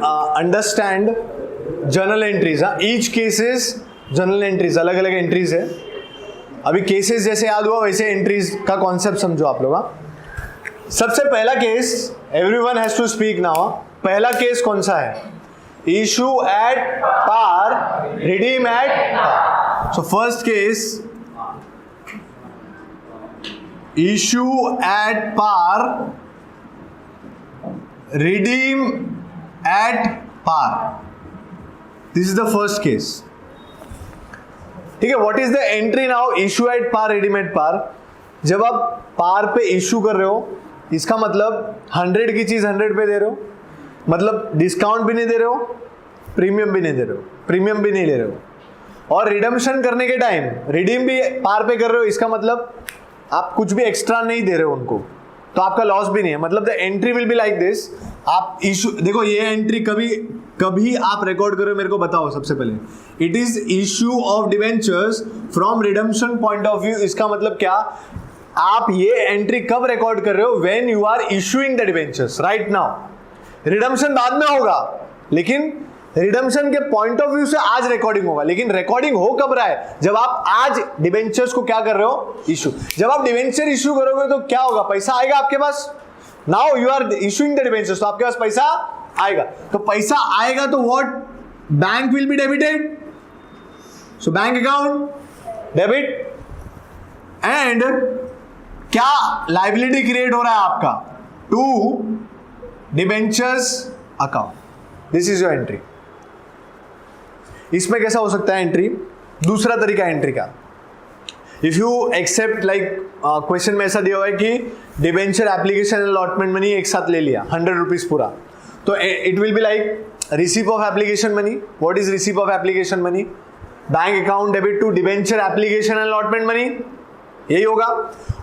Understand journal entries. Each cases journal entries, अलग अलग entries है. अभी केसेस जैसे याद हुआ वैसे एंट्रीज का कॉन्सेप्ट समझो आप लोग. सबसे पहला case, everyone has to speak now. पहला केस कौन सा है? Issue at par, redeem at par. So first case, issue at par, redeem at par. This is the first case. ठीक है. What is the entry now? Issue at par, redeem at par. जब आप पार पे issue कर रहे हो, इसका मतलब 100 की चीज 100 पे दे रहे हो, मतलब डिस्काउंट भी नहीं दे रहे हो, प्रीमियम भी नहीं दे रहे हो, प्रीमियम भी नहीं ले रहे हो. और रिडम्पशन करने के टाइम रिडीम भी पार पे कर रहे हो, इसका मतलब आप कुछ भी एक्स्ट्रा नहीं दे रहे हो उनको, तो आपका लॉस भी नहीं है. मतलब the entry will be like this. आप इशू देखो, ये एंट्री कभी कभी आप रिकॉर्ड करो, मेरे को बताओ सबसे पहले. It is issue of debentures from redemption point of view. इसका मतलब क्या? आप ये एंट्री कब रिकॉर्ड कर रहे हो? When you are issuing the debentures right now. Redemption बाद में होगा, लेकिन रिडम्पशन के पॉइंट ऑफ व्यू से आज रिकॉर्डिंग होगा. लेकिन रिकॉर्डिंग हो कब रहा है? जब आप आज डिवेंचर्स को क्या कर रहे हो? इशू. जब आप डिवेंचर इशू करोगे तो क्या होगा? पैसा आएगा आपके पास. Now you are issuing the debentures, तो आपके पास पैसा आएगा. तो पैसा आएगा तो what? Bank will be debited. So bank account debit. And क्या लायबिलिटी क्रिएट हो रहा है आपका? To debentures account. This is your entry. इसमें कैसा हो सकता है एंट्री? दूसरा तरीका एंट्री का. If you accept like question में ऐसा दिया हुआ है कि डिवेंचर एप्लीकेशन अलॉटमेंट मनी एक साथ ले लिया 100 रुपीज पूरा, तो it will be like receipt of application money. What is receipt of application money? Bank account debit to debenture application allotment money, यही होगा.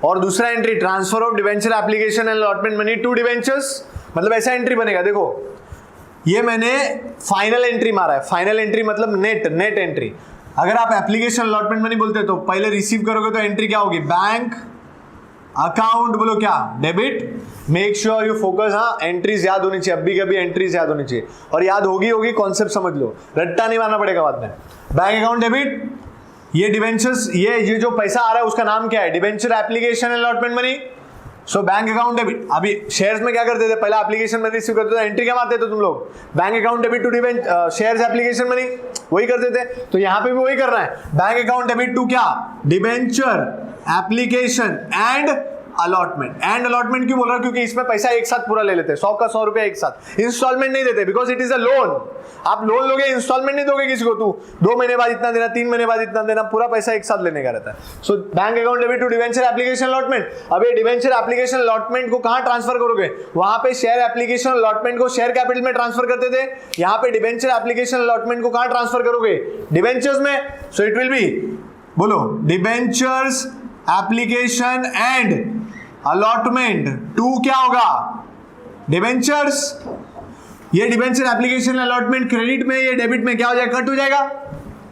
और दूसरा entry transfer of debenture application allotment money to debentures. मतलब ऐसा entry बनेगा. देखो ये मैंने फाइनल एंट्री मारा है. फाइनल एंट्री मतलब नेट एंट्री. अगर आप एप्लीकेशन अलॉटमेंट मनी बोलते हो तो पहले रिसीव करोगे तो एंट्री क्या होगी? बैंक अकाउंट बोलो क्या? Debit. Make sure you focus. हाँ, एंट्रीज याद होनी चाहिए. अभी कभी एंट्रीज याद होनी चाहिए, और याद होगी कॉन्सेप्ट समझ लो, रट्टा नहीं मारना पड़ेगा बाद में. Bank account debit. ये डिवेंचर्स, ये जो पैसा आ रहा है उसका नाम क्या है? Debenture application allotment money. सो बैंक अकाउंट डेबिट. अभी शेयर्स में क्या करते थे? पहले एप्लीकेशन में रिसीव करते थे, एंट्री क्या मारते थे तुम लोग? Bank account debit to shares application money, वही करते थे. तो यहां पे भी वही करना है. बैंक अकाउंट डेबिट टू क्या? Debenture application and allotment. And allotment क्यों बोल रहा हूं? क्योंकि इसमें पैसा एक साथ पूरा ले लेते हैं, 100 का 100 रुपया एक साथ. इंस्टॉलमेंट नहीं देते, because it is a loan. आप लोन लोगे, इंस्टॉलमेंट नहीं दोगे किसी को. तू 2 महीने बाद इतना देना, 3 महीने बाद इतना देना, पूरा पैसा एक साथ लेने का रहता है. So bank account debit to debenture application allotment. अब ये डिवेंचर एप्लीकेशन अलॉटमेंट को कहां ट्रांसफर करोगे? वहां पे शेयर एप्लीकेशन अलॉटमेंट को शेयर कैपिटल में ट्रांसफर करते थे. यहां पे डिवेंचर एप्लीकेशन अलॉटमेंट को कहां ट्रांसफर करोगे? डिवेंचर्स में. सो इट विल बी, बोलो, debentures application and allotment to क्या होगा? डिवेंचर्स. ये डिवेंचर एप्लीकेशन अलॉटमेंट क्रेडिट में, ये डेबिट में क्या हो जाएगा? कट हो जाएगा.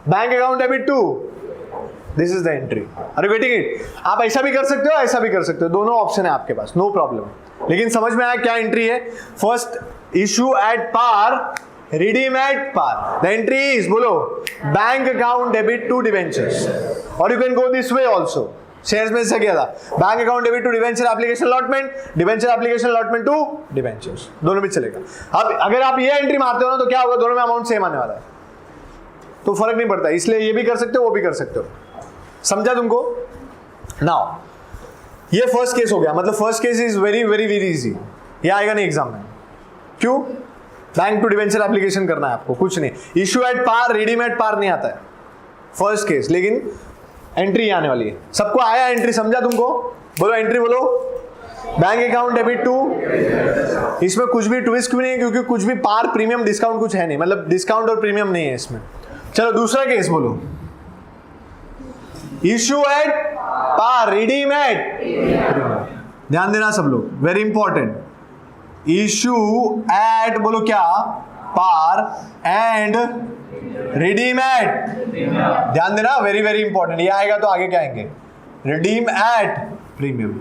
Bank account debit to. This is the entry. Are you getting it? आप ऐसा भी कर सकते हो, ऐसा भी कर सकते हो, दोनों ऑप्शन है आपके पास, नो प्रॉब्लम. लेकिन समझ में आया क्या एंट्री है? First, issue at par, redeem at par. The entry is, बोलो, bank account debit to debentures. और you can go this way also. Shares में से क्या था? Bank account debit to debenture application allotment, debenture application allotment to debentures, दोनों भी चलेगा. अब अगर आप ये एंट्री मारते हो ना, तो क्या होगा? दोनों में अमाउंट सेम आने वाला है, तो फर्क नहीं पड़ता. इसलिए ये भी कर सकते हो, वो भी कर सकते हो. समझा तुमको? नाउ ये फर्स्ट केस हो गया. मतलब first case is very very very easy. ये आएगा नहीं एग्जाम में. क्यों? बैंक टू डिवेंचर एप्लीकेशन करना है आपको, कुछ नहीं. Issue at par, redeem at par नहीं आता है फर्स्ट केस. लेकिन एंट्री आने वाली है. सबको आया एंट्री? समझा तुमको? बोलो एंट्री, बोलो. Bank account debit to. इसमें कुछ भी ट्विस्ट भी नहीं है, क्योंकि कुछ भी पार, प्रीमियम, डिस्काउंट कुछ है नहीं. मतलब डिस्काउंट और प्रीमियम नहीं है इसमें. चलो दूसरा केस बोलो. Issue at par, redeem at. ध्यान देना सब लोग, वेरी इंपॉर्टेंट. इशू एट, बोलो क्या? पार एंड रिडीम एट. ध्यान देना, वेरी वेरी इंपॉर्टेंट. ये आएगा तो आगे क्या आएंगे? Redeem at premium.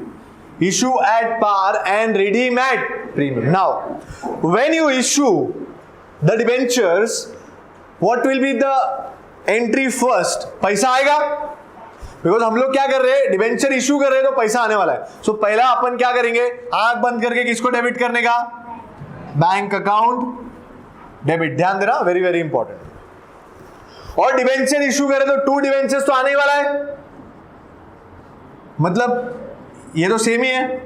Issue at par and redeem at premium. Now when you issue the debentures, what will be the entry first? पैसा आएगा, बिकॉज हम लोग क्या कर रहे हैं, डिबेंचर इशू कर रहे हैं तो पैसा आने वाला है. सो पहला अपन क्या करेंगे, आंख बंद करके किसको डेबिट करने का? Bank account debit. ध्यान देना, वेरी वेरी इंपॉर्टेंट. और डिबेंचर इशू करे तो 2 डिबेंचर्स तो आने ही वाला है, मतलब ये तो सेम ही है,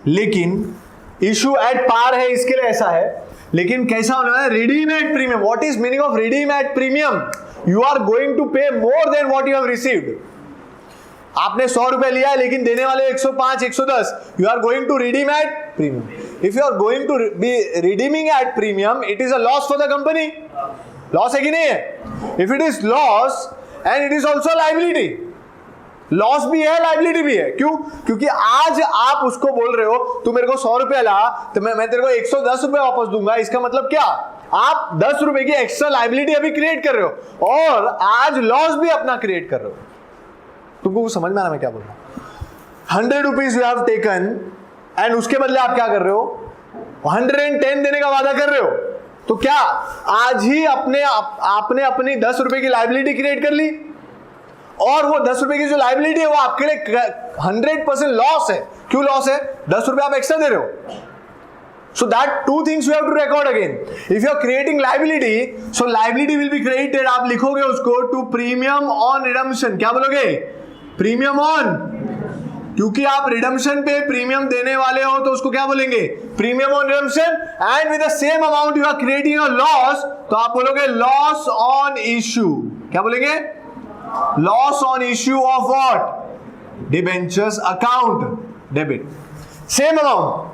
लेकिन इशू एट पार है, इसके लिए ऐसा है. लेकिन कैसा होने वाला है? Redeem at premium. What is meaning of redeem at premium? You are going to pay more than what you have received. आपने 100 रुपए लिया है लेकिन देने वाले 105, 110. You are going to redeem at premium. If you are going to be redeeming at premium, it is a loss for the company. Loss है कि नहीं है? If it is loss and it is also liability. Loss भी है, liability भी है. क्यों? क्योंकि आज आप उसको बोल रहे हो तू मेरे को 100 रुपए ला तो मैं तेरे को 110 रुपए वापस दूंगा. इसका मतलब क्या? आप 10 रुपए की एक्स्ट्रा लाइबिलिटी अभी क्रिएट कर रहे हो और आज लॉस भी अपना क्रिएट कर रहे हो. तुमको समझ में आ रहा मैं क्या बोल रहा हूं? 100 rupees you have taken and उसके बदले आप क्या कर रहे हो? 110 देने का वादा कर रहे हो. तो क्या आज ही आपने अपनी 10 रुपए की लाइबिलिटी क्रिएट कर ली और वो 10 रुपए की जो लाइबिलिटी है वो आपके लिए 100% लॉस है. क्यों लॉस है? 10 रुपए आप एक्स्ट्रा दे रहे हो. So that 2 things you have to record again. If you are creating liability, so liability will be credited. आप लिखोगे उसको to premium on redemption. क्या बोलोगे? Premium on. क्योंकि आप रिडम्पशन पे प्रीमियम देने वाले हो तो उसको क्या बोलेंगे? Premium on redemption. And with the same amount you are creating a loss, तो आप बोलोगे लॉस ऑन इश्यू. क्या बोलेंगे? Loss on issue of what? Debentures account debit. Same amount,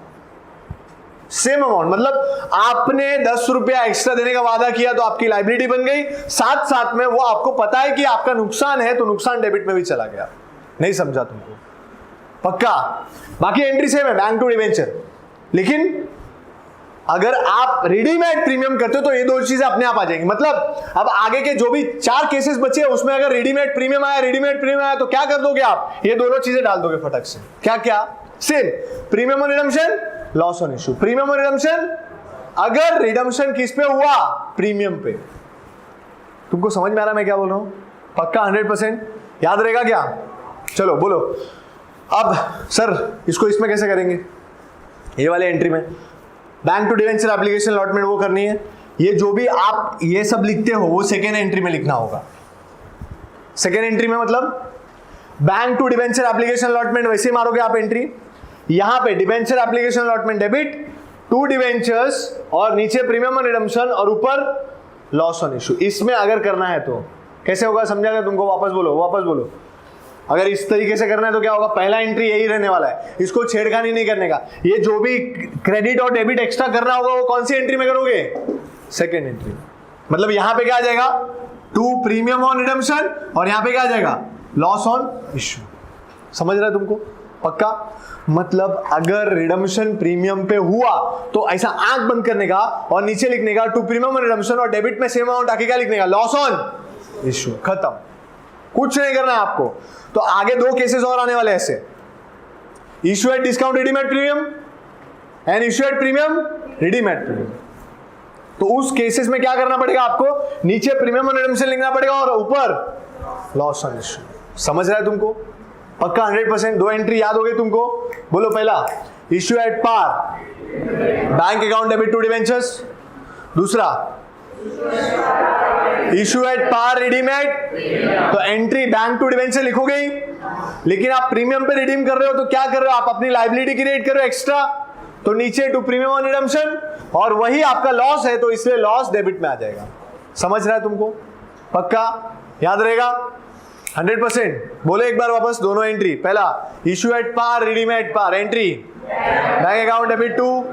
same amount. मतलब आपने 10 रुपया एक्स्ट्रा देने का वादा किया तो आपकी लाइबिलिटी बन गई. साथ साथ में वो आपको पता है कि आपका नुकसान है तो नुकसान डेबिट में भी चला गया. नहीं समझा तुमको? पक्का? बाकी एंट्री सेम है, बैंक टू डिबेंचर. लेकिन अगर आप रिडीम एट प्रीमियम करते हो तो ये 2 चीजें अपने आप आ जाएंगी. मतलब अब आगे के जो भी 4 केसेस बचे उसमें अगर रिडीम एट प्रीमियम आया तो क्या कर दोगे आप? ये दोनों चीजें डाल दोगे फटक से. क्या क्या? Same. Premium on redemption, loss on issue. Premium on redemption, अगर रिडम्पशन किस पे हुआ? प्रीमियम पे. तुमको समझ में आ रहा मैं क्या बोल रहा हूं? पक्का 100% याद रहेगा क्या? चलो बोलो. अब सर इसको इसमें कैसे करेंगे? ये वाले एंट्री में bank to debenture application allotment वो करनी है. ये जो भी आप ये सब लिखते हो वो सेकेंड एंट्री में लिखना होगा. सेकेंड एंट्री में मतलब bank to debenture application allotment वैसे मारोगे आप एंट्री. यहां पे debenture application allotment debit, 2 debentures और नीचे प्रीमियम ऑन रिडम्पशन और ऊपर लॉस ऑन इश्यू. इसमें अगर करना है तो कैसे होगा समझा गया तुमको? वापस बोलो. अगर इस तरीके से करना है तो क्या होगा? पहला एंट्री यही रहने वाला है, इसको छेड़खानी नहीं करने का. ये जो भी क्रेडिट और डेबिट एक्स्ट्रा करना होगा वो कौन सी एंट्री में करोगे? Second entry. मतलब यहां पे क्या आ जाएगा? 2 प्रीमियम ऑन रिडम्पशन और यहां पे क्या आ जाएगा? Loss on issue. समझ रहा है तुमको? पक्का? मतलब अगर रिडम्पशन प्रीमियम पे हुआ तो ऐसा आंख बंद करने का और नीचे लिखने का 2 प्रीमियम ऑन रिडम्पशन और डेबिट में सेम अमाउंट आके क्या लिखने का? Loss on issue. खत्म. कुछ नहीं करना है आपको. तो आगे 2 केसेस और आने वाले ऐसे. Issue at discount redeem at premium and issue at premium redeem at premium. तो उस केसेस में क्या करना पड़ेगा आपको? नीचे प्रीमियम ऑन रिडम्पशन लिखना पड़ेगा और ऊपर लॉस ऑन इश्यू. समझ रहा है तुमको? पक्का 100%. 2 एंट्री याद हो गई तुमको? बोलो. पहला issue at par, bank account debit to debentures. दूसरा issue at par redeem at, तो एंट्री बैंक टू डिवेंचर लिखोगे ही. लेकिन आप प्रीमियम पे रिडीम कर रहे हो तो क्या कर रहे हो? आप अपनी लाइबिलिटी क्रिएट कर रहे हो एक्स्ट्रा. तो नीचे 2 प्रीमियम ऑन रिडम्पशन और वही आपका लॉस है तो इसलिए लॉस डेबिट में आ जाएगा. समझ रहा है तुमको? पक्का याद रहेगा? 100%. बोले एक बार वापस दोनों एंट्री. पहला issue at par redeem at par entry bank account debit to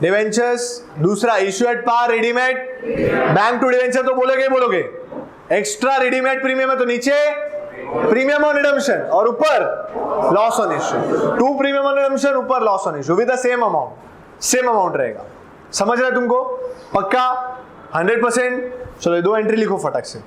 debentures. दूसरा issue at par redeem at bank to debenture. तो बोलोगे एक्स्ट्रा रिडीम एट प्रीमियम है तो नीचे प्रीमियम ऑन रिडम्पशन और ऊपर loss on issue. 2 premium on redemption ऊपर loss on issue with the same amount रहेगा. समझ रहे तुमको? पक्का 100%. चलो 2 एंट्री लिखो फटक से.